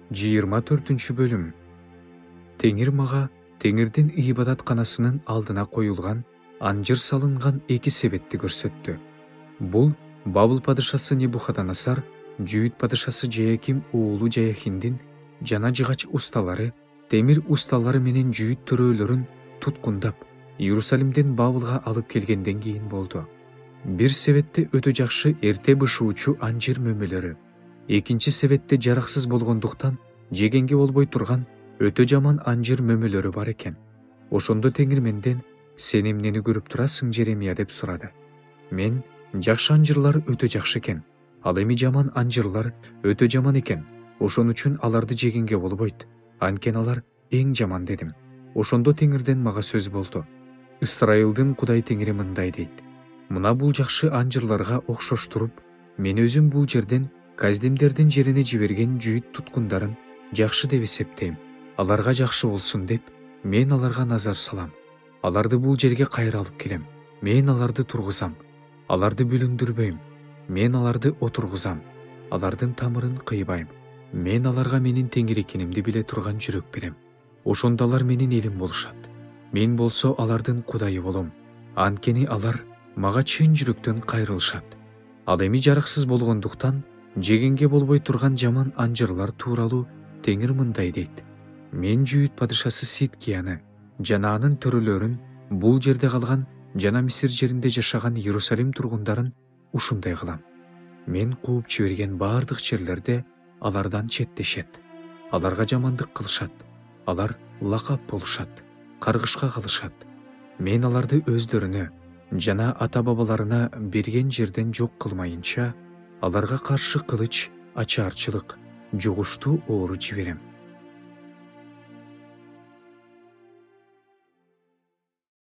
24 бөлүм. Теңир мага Теңирдин ибадатканасынын алдына коюлган анжыр салынган 2 себетти көрсөттү. Бул Бабыл падышасы Небухаднецар, Жүйүт падышасы Жеяким уулу Жаяхиндин жана жыгач усталары, темир усталары менен жүйүт төрөлөрүн туткундап, Иерусалимден Бабылга алып келгенден кийин болду. Бир себетте өтө жакшы эрте бышуучу анжир мөмөлөрү, экинчи себетте жараксыз болгондуктан жегенге болбой турган өтө жаман анжир мөмөлөрү бар экен. Ошондо Теңир менден: "Сен эмнени көрүп турасың, Жеремия?" деп сурады. Мен: "Жакшы анжырлар өтө жакшы экен, ал эми жаман анжырлар өтө жаман экен. Ошон үчүн аларды жегенге болбойт. Анткени алар эң жаман" дедим. Ошондо Теңирден мага сөз болду. Исрайылдын Кудай Теңири мындай дейт: "Мына бул жакшы анжырларга окшоштуруп, мен өзүм бул жерден Каздимдердин жерине жиберген жүйүт туткундарын жакшы деп эсептейм. Аларга жакшы болсун деп, мен аларга назар салам. Аларды бул жерге кайра алып келем. Мен аларды тургузам. Аларды бүлүндүрбөйм. Мен аларды отургузам. Алардын тамырын кыйбайм. Мен аларга менин Теңир экенимди биле турган жүрөк берем. Ошондо алар менин элим болушат. Мен болсо алардын Кудайы болом. Анткени алар мага чын жүрөктөн кайрылышат. Ал эми жараксыз болгондуктан жегенге болбой турган жаман анжырлар тууралуу Теңир мындай дейт: Мен Жүйүт падышасы Сидкияны жана анын төрөлөрүн, бул жерде калган жана Мисир жеринде жашаган Иерусалим тургундарын ушундай кылам. Мен кууп жиберген бардык жерлерде алардан четтешет. Аларга жамандык кылышат. Алар лакап болушат, каргышка калышат. Мен аларды өздөрүнө жана ата-бабаларына берген жерден жок кылмайынча, аларга каршы кылыч, ачаарчылык, жугуштуу оору жиберем.